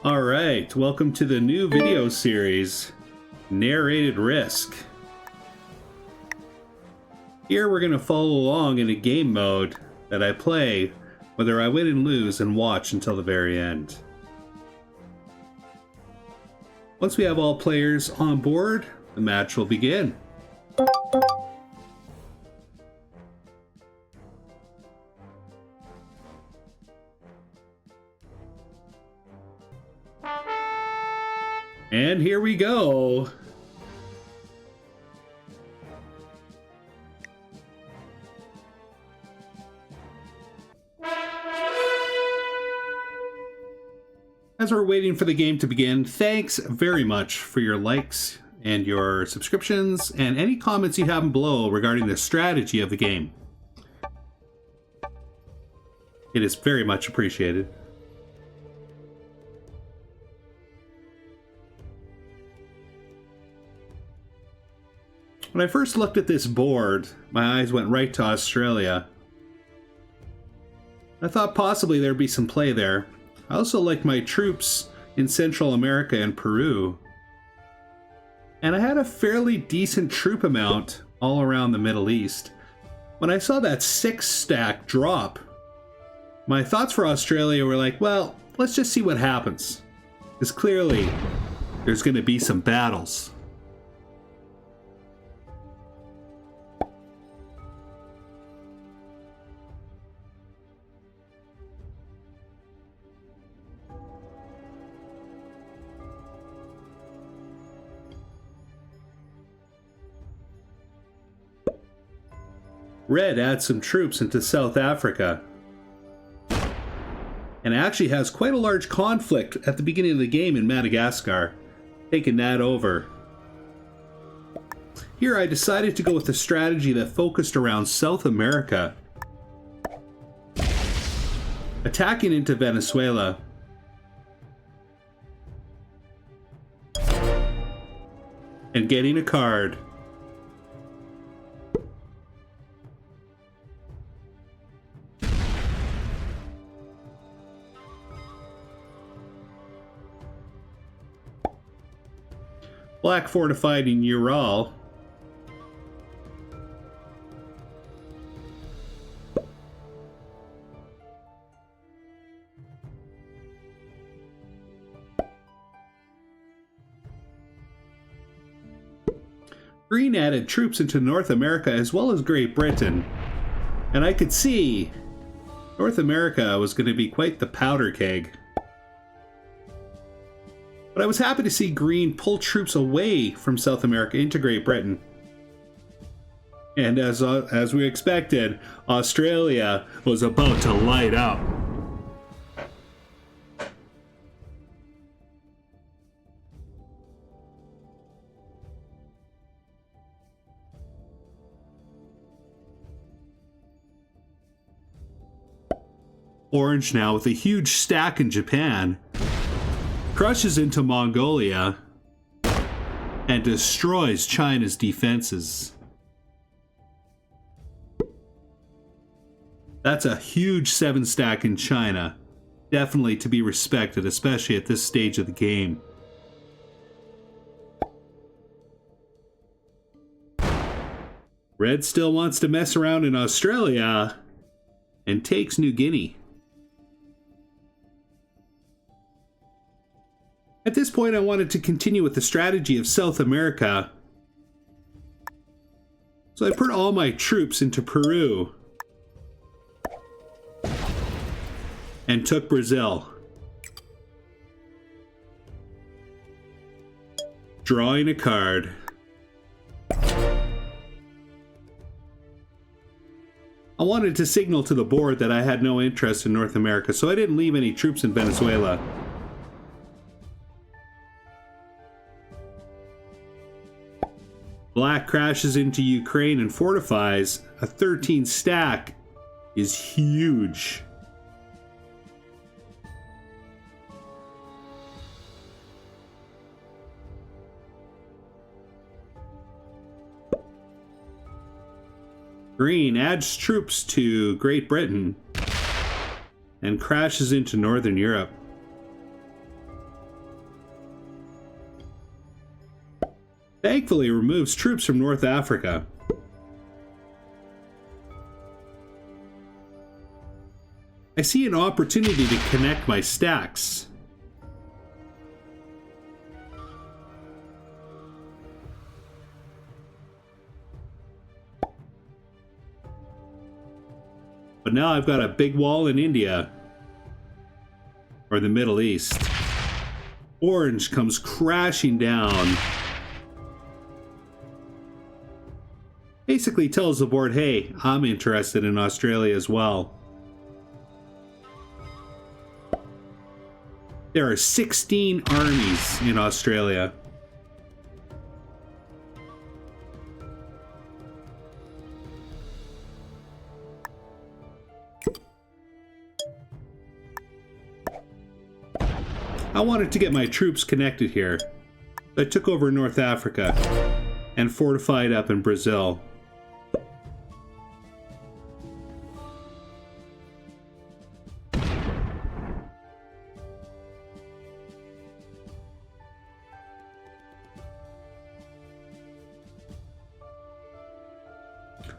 Alright, welcome to the new video series, Narrated Risk. Here we're going to follow along in a game mode that I play, whether I win and lose, and watch until the very end. Once we have all players on board, the match will begin. And here we go. As we're waiting for the game to begin, thanks very much for your likes and your subscriptions and any comments you have below regarding the strategy of the game. It is very much appreciated. When I first looked at this board, my eyes went right to Australia. I thought possibly there'd be some play there. I also like my troops in Central America and Peru. And I had a fairly decent troop amount all around the Middle East. When I saw that 6-stack drop, my thoughts for Australia were like, well, let's just see what happens. Because clearly, there's going to be some battles. Red adds some troops into South Africa and actually has quite a large conflict at the beginning of the game in Madagascar, taking that over. Here I decided to go with a strategy that focused around South America, attacking into Venezuela, and getting a card. Black fortified in Ural. Green added troops into North America as well as Great Britain. And I could see North America was going to be quite the powder keg. But I was happy to see Green pull troops away from South America into Great Britain. And as we expected, Australia was about to light up. Orange now with a huge stack in Japan crushes into Mongolia and destroys China's defenses. That's a huge 7-stack in China. Definitely to be respected, especially at this stage of the game. Red still wants to mess around in Australia and takes New Guinea. At this point, I wanted to continue with the strategy of South America. So I put all my troops into Peru and took Brazil. Drawing a card. I wanted to signal to the board that I had no interest in North America, so I didn't leave any troops in Venezuela. Black crashes into Ukraine and fortifies. A 13-stack is huge. Green adds troops to Great Britain and crashes into Northern Europe. Thankfully removes troops from North Africa. I see an opportunity to connect my stacks. But now I've got a big wall in India. Or the Middle East. Orange comes crashing down. Basically tells the board, hey, I'm interested in Australia as well. There are 16 armies in Australia. I wanted to get my troops connected here. I took over North Africa and fortified up in Brazil.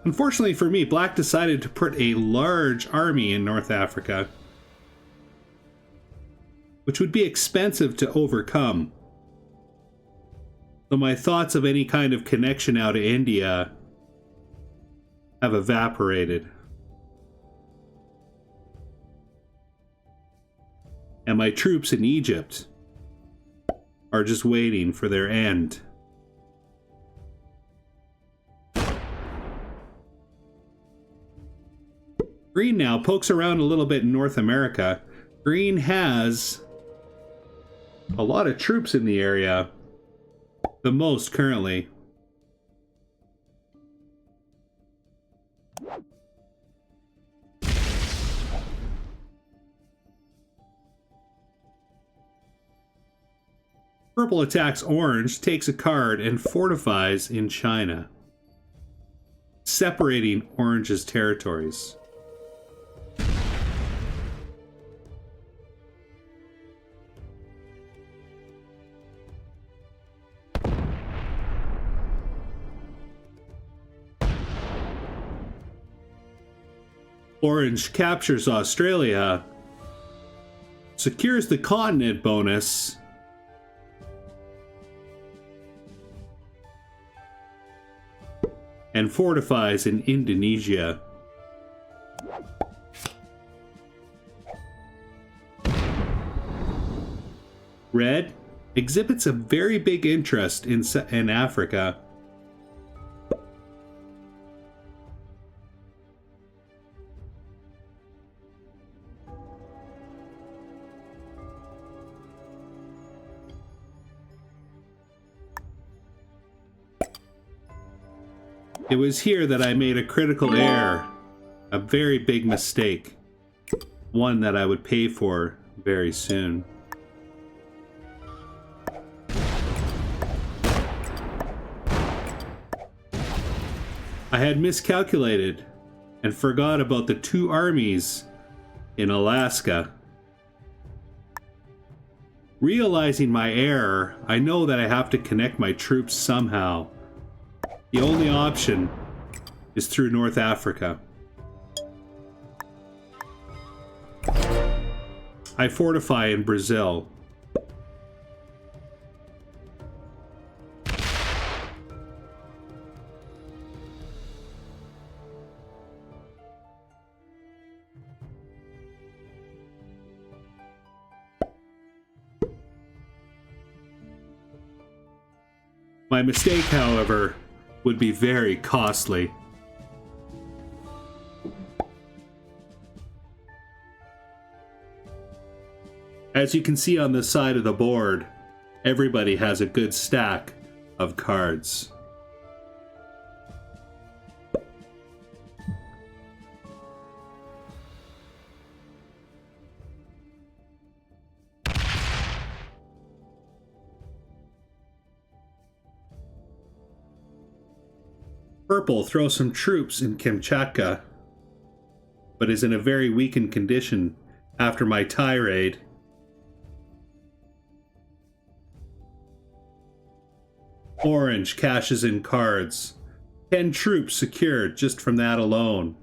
Unfortunately for me, Black decided to put a large army in North Africa, which would be expensive to overcome. So my thoughts of any kind of connection out to India have evaporated. And my troops in Egypt are just waiting for their end. Green now pokes around a little bit in North America. Green has a lot of troops in the area. The most currently. Purple attacks orange, takes a card, and fortifies in China, separating orange's territories. Orange captures Australia, secures the continent bonus, and fortifies in Indonesia. Red exhibits a very big interest in Africa. It was here that I made a critical error, a very big mistake, one that I would pay for very soon. I had miscalculated and forgot about the 2 armies in Alaska. Realizing my error, I know that I have to connect my troops somehow. The only option is through North Africa. I fortify in Brazil. My mistake, however, would be very costly. As you can see on the side of the board, everybody has a good stack of cards. Purple throws some troops in Kamchatka, but is in a very weakened condition after my tirade. Orange cashes in cards. 10 troops secured just from that alone.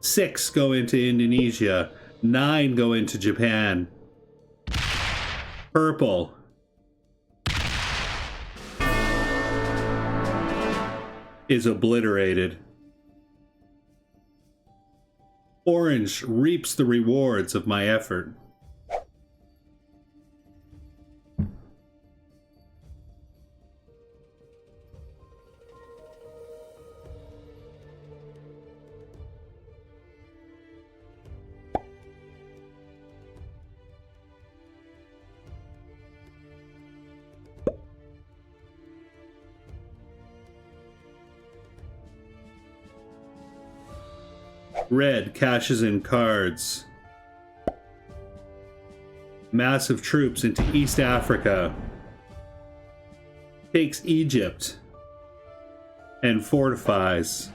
6 go into Indonesia. 9 go into Japan. Purple is obliterated. Orange reaps the rewards of my effort. Red cashes in cards. Massive troops into East Africa. Takes Egypt. And fortifies.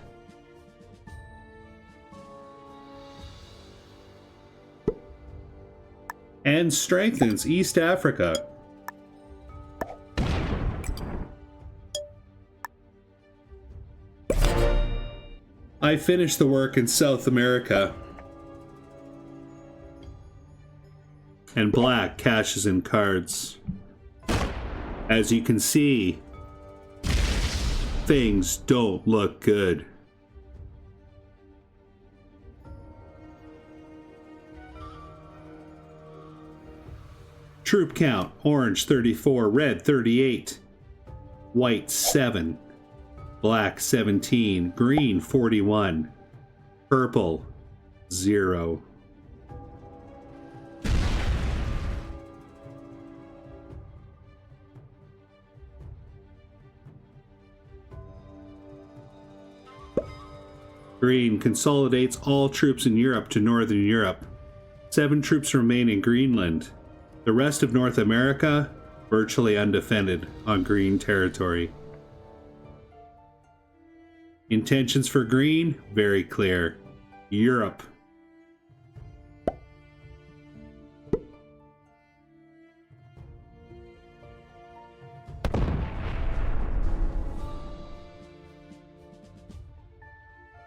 And strengthens East Africa. I finished the work in South America. And black cashes in cards. As you can see, things don't look good. Troop count, orange 34, red 38, white 7. Black 17, green 41, purple 0. Green consolidates all troops in Europe to Northern Europe. 7 troops remain in Greenland. The rest of North America, virtually undefended on green territory. Intentions for green, very clear. Europe.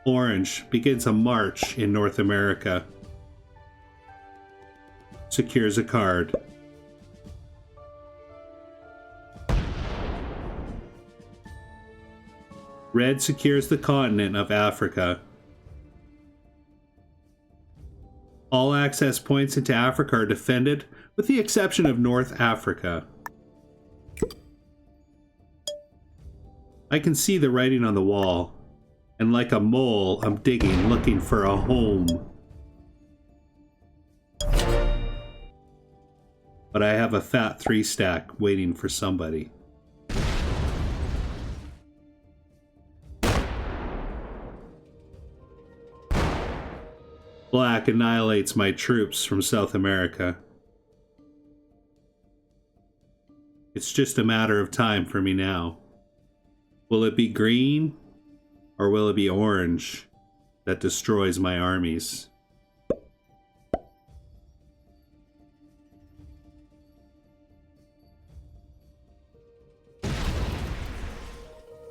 Orange begins a march in North America. Secures a card. Red secures the continent of Africa. All access points into Africa are defended, with the exception of North Africa. I can see the writing on the wall, and like a mole, I'm digging, looking for a home. But I have a fat 3-stack waiting for somebody. Black annihilates my troops from South America. It's just a matter of time for me now. Will it be green, or will it be orange that destroys my armies?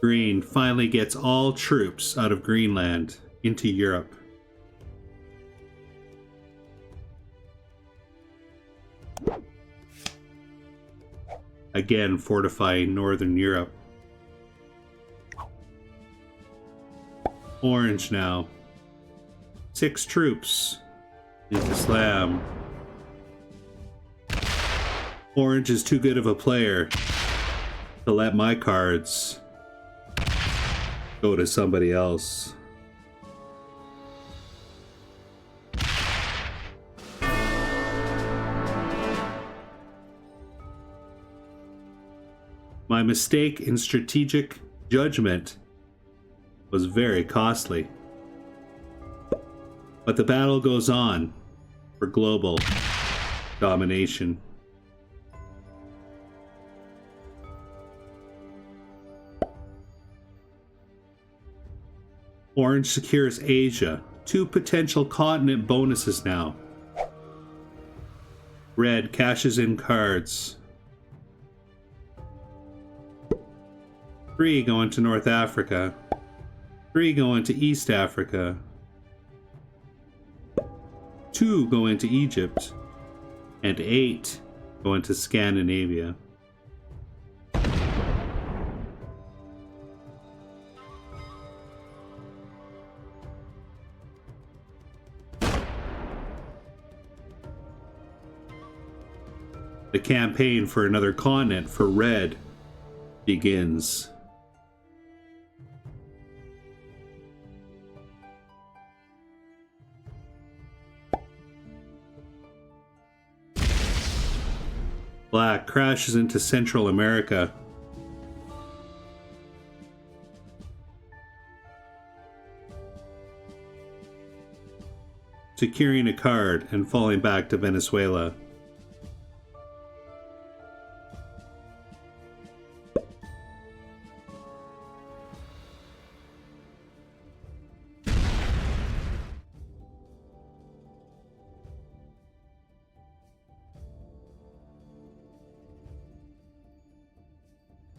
Green finally gets all troops out of Greenland into Europe. Again, fortifying Northern Europe. Orange now. 6 troops into Slam. Orange is too good of a player to let my cards go to somebody else. My mistake in strategic judgment was very costly. But the battle goes on for global domination. Orange secures Asia. 2 potential continent bonuses now. Red cashes in cards. 3 going to North Africa. 3 going to East Africa. 2 going to Egypt. And 8 going to Scandinavia. The campaign for another continent for Red begins. Black crashes into Central America. Securing a card and falling back to Venezuela.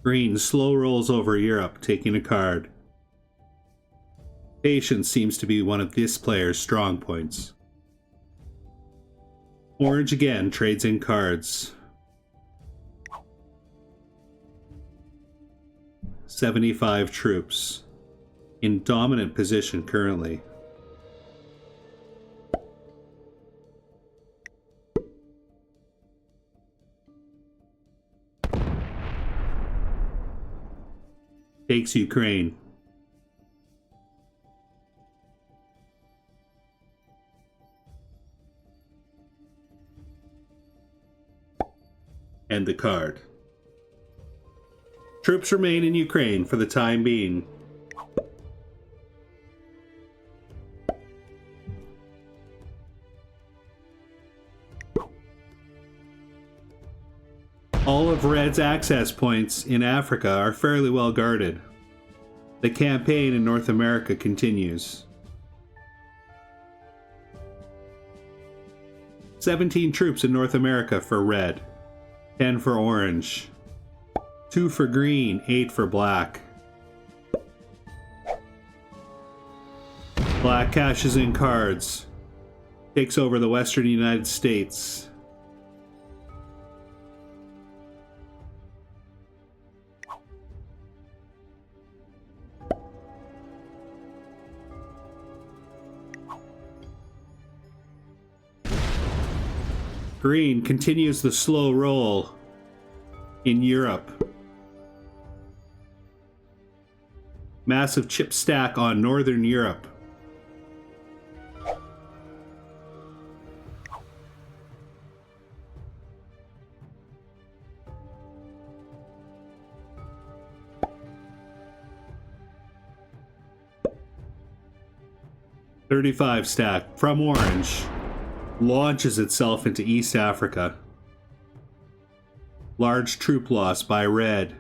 Green slow rolls over Europe, taking a card. Patience seems to be one of this player's strong points. Orange again trades in cards. 75 troops. In dominant position currently. Takes Ukraine. And the card. Troops remain in Ukraine for the time being. All of Red's access points in Africa are fairly well guarded. The campaign in North America continues. 17 troops in North America for Red, 10 for Orange, 2 for Green, 8 for Black. Black cashes in cards, takes over the Western United States. Green continues the slow roll in Europe. Massive chip stack on Northern Europe. .35 stack from Orange. Launches itself into East Africa. Large troop loss by Red.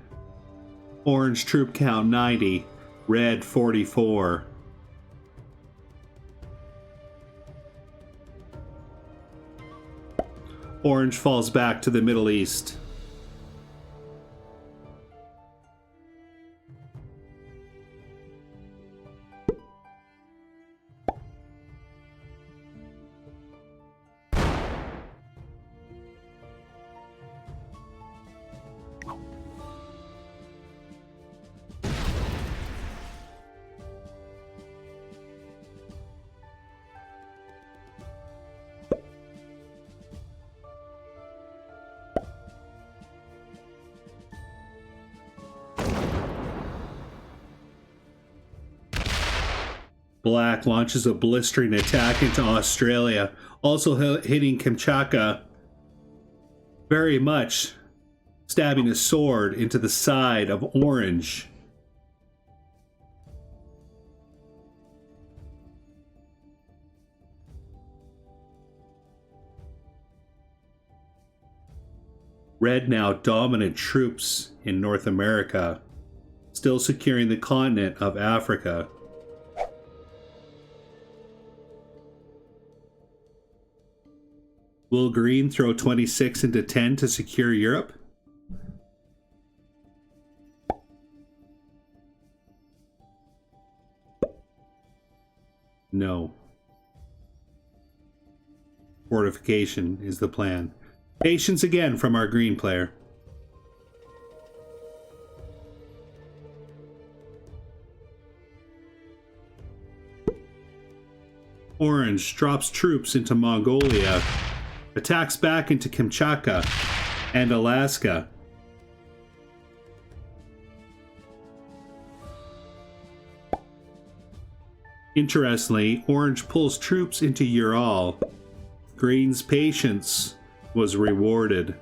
Orange troop count 90, Red 44. Orange falls back to the Middle East. Black launches a blistering attack into Australia, also hitting Kamchatka very much, stabbing a sword into the side of Orange. Red now dominant troops in North America, still securing the continent of Africa. Will Green throw 26 into 10 to secure Europe? fortification is the plan. Patience again from our green player. Orange drops troops into Mongolia, attacks back into Kamchatka and Alaska. Interestingly, Orange pulls troops into Ural. Green's patience was rewarded.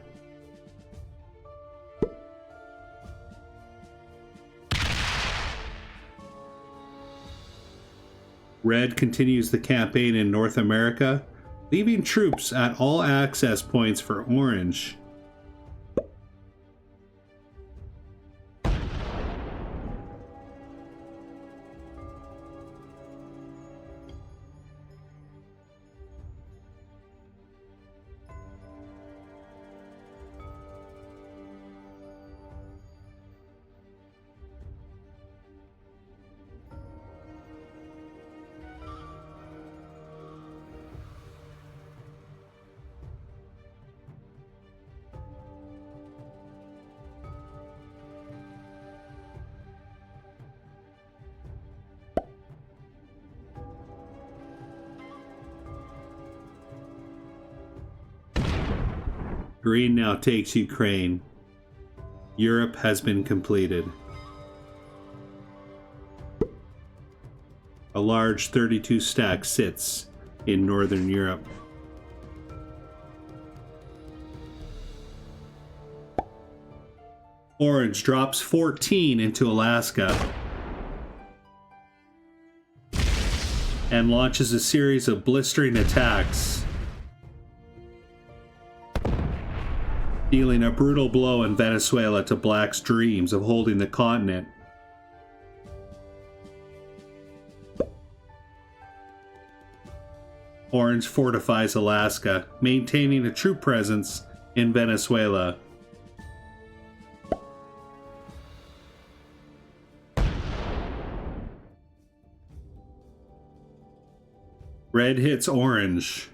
Red continues the campaign in North America, leaving troops at all access points for Orange. Green now takes Ukraine. Europe has been completed. A large 32 stack sits in Northern Europe. Orange drops 14 into Alaska and launches a series of blistering attacks, dealing a brutal blow in Venezuela to Black's dreams of holding the continent. Orange fortifies Alaska, maintaining a troop presence in Venezuela. Red hits Orange,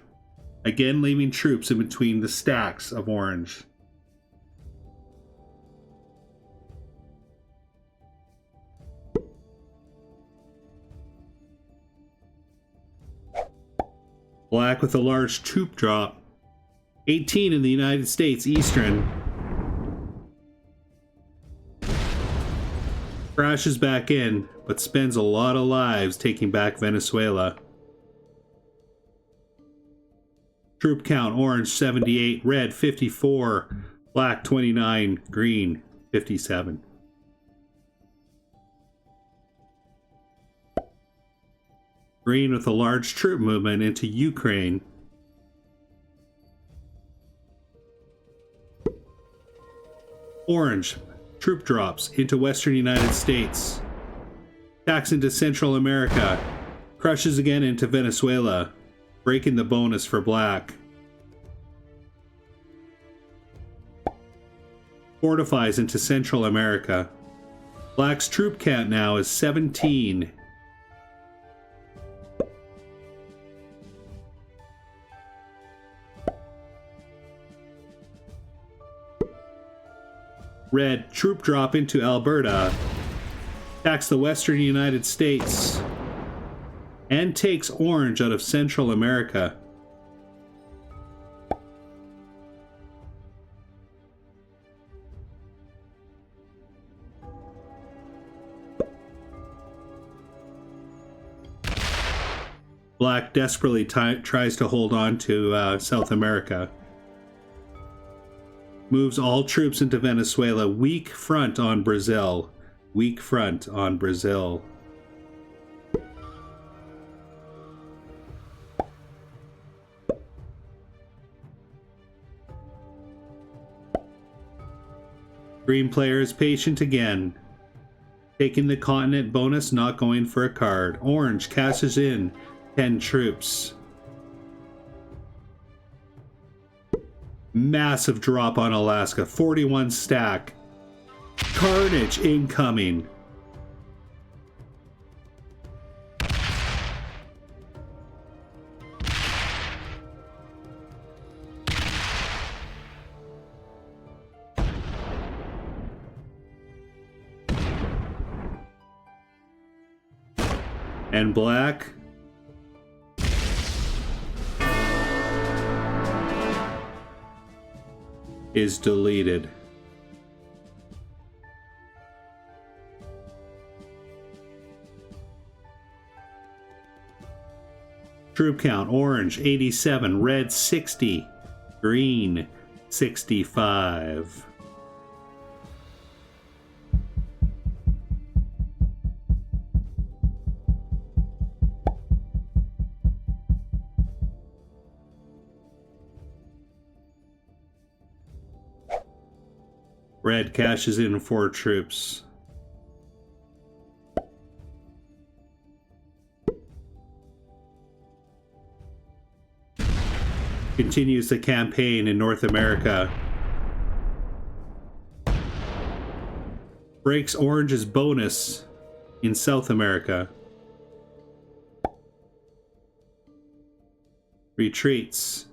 again leaving troops in between the stacks of Orange. Black with a large troop drop. 18 in the United States Eastern. Crashes back in, but spends a lot of lives taking back Venezuela. Troop count: Orange 78, Red 54, Black 29, Green 57. Green with a large troop movement into Ukraine. Orange troop drops into Western United States. Attacks into Central America. Crushes again into Venezuela, breaking the bonus for Black. Fortifies into Central America. Black's troop count now is 17. Red troop drop into Alberta, attacks the Western United States, and takes Orange out of Central America. Black desperately tries to hold on to South America. Moves all troops into Venezuela. Weak front on Brazil. Weak front on Brazil. Green player is patient again. Taking the continent bonus, not going for a card. Orange cashes in 10 troops. Massive drop on Alaska, 41 stack. Carnage incoming. And black is deleted. Troop count, orange 87, red 60, green 65. Red cashes in 4 troops. Continues the campaign in North America. Breaks orange's bonus in South America. Retreats.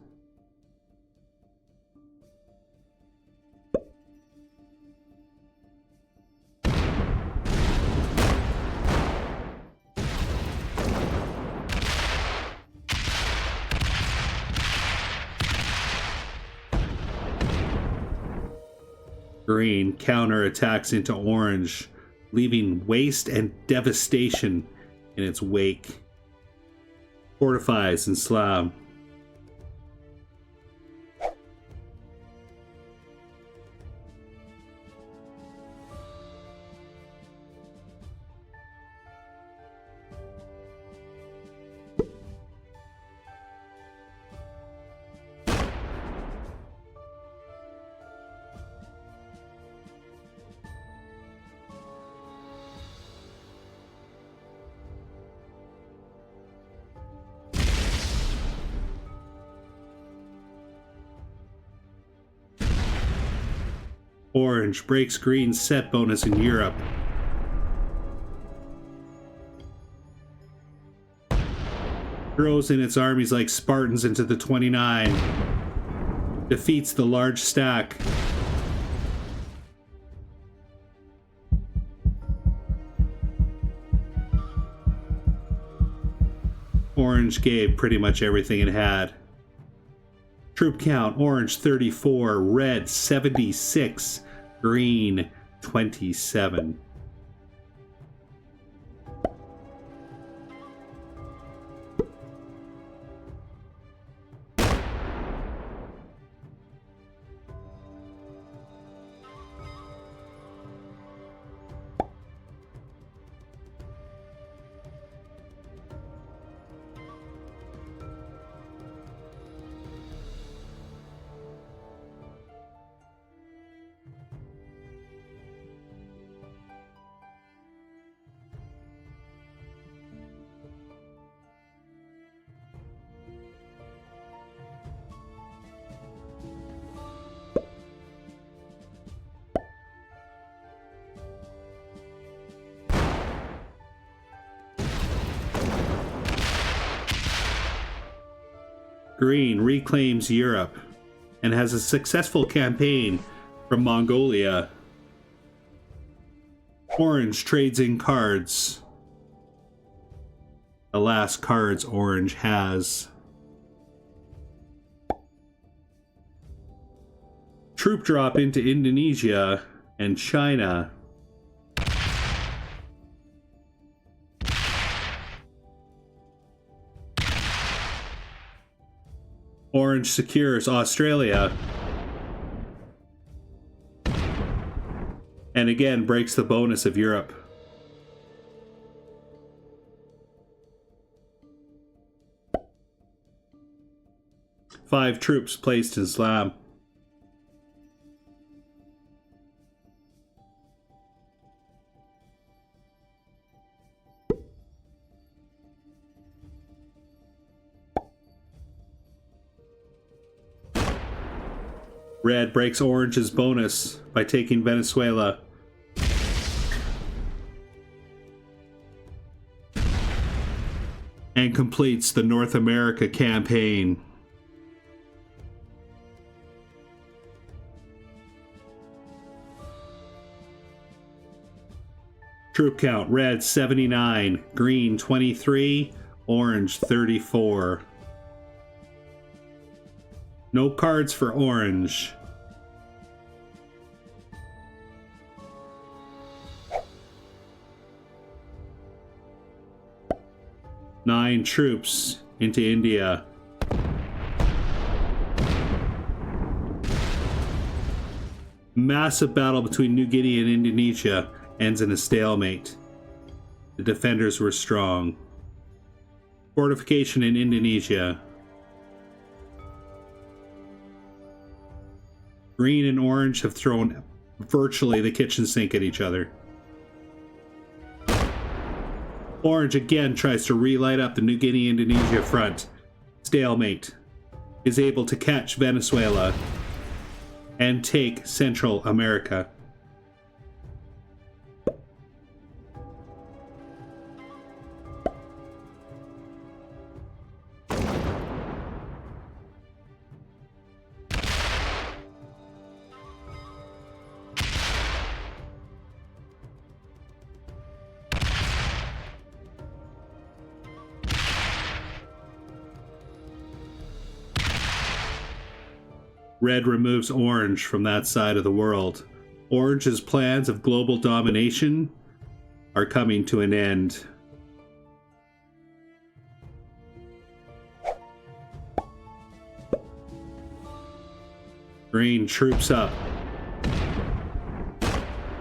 Green counterattacks into orange, leaving waste and devastation in its wake. Fortifies in Slav. Orange breaks green's set bonus in Europe. Throws in its armies like Spartans into the 29. Defeats the large stack. Orange gave pretty much everything it had. Troop count, orange 34, red 76, green 27. Green reclaims Europe and has a successful campaign from Mongolia. Orange trades in cards. The last cards orange has. Troop drop into Indonesia and China. Orange secures Australia. And again breaks the bonus of Europe. Five troops placed in Slab. Red breaks orange's bonus by taking Venezuela. And completes the North America campaign. Troop count, red 79, green 23, orange 34. No cards for orange. Nine troops into India. Massive battle between New Guinea and Indonesia ends in a stalemate. The defenders were strong. Fortification in Indonesia. Green and orange have thrown virtually the kitchen sink at each other. Orange again tries to relight up the New Guinea-Indonesia front. Stalemate. Is able to catch Venezuela and take Central America. Red removes orange from that side of the world. Orange's plans of global domination are coming to an end. Green troops up.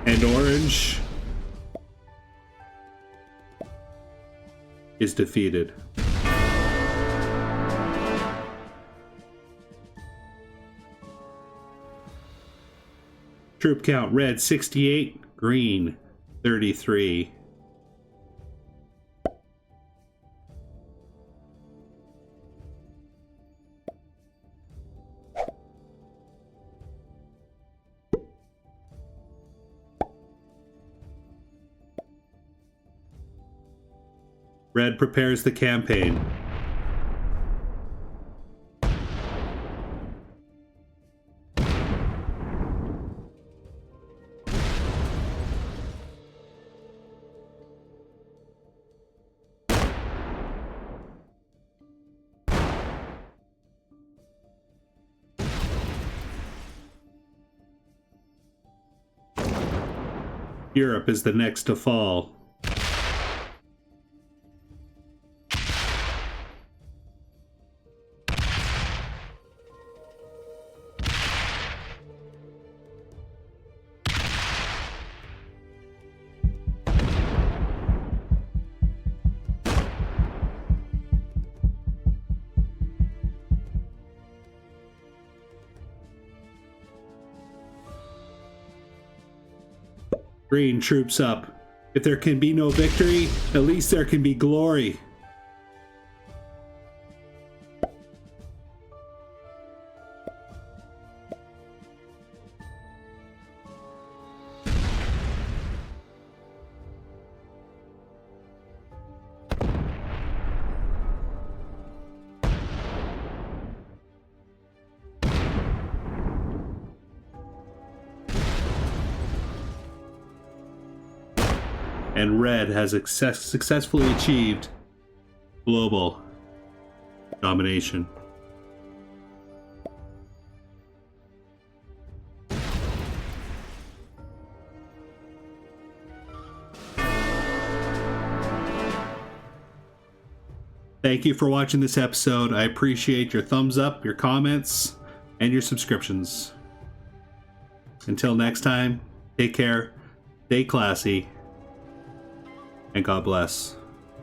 And orange is defeated. Troop count, red 68, green 33. Red prepares the campaign. Europe is the next to fall. Green troops up. If there can be no victory, at least there can be glory. And red has successfully achieved global domination. Thank you for watching this episode. I appreciate your thumbs up, your comments, and your subscriptions. Until next time, take care, stay classy, and God bless.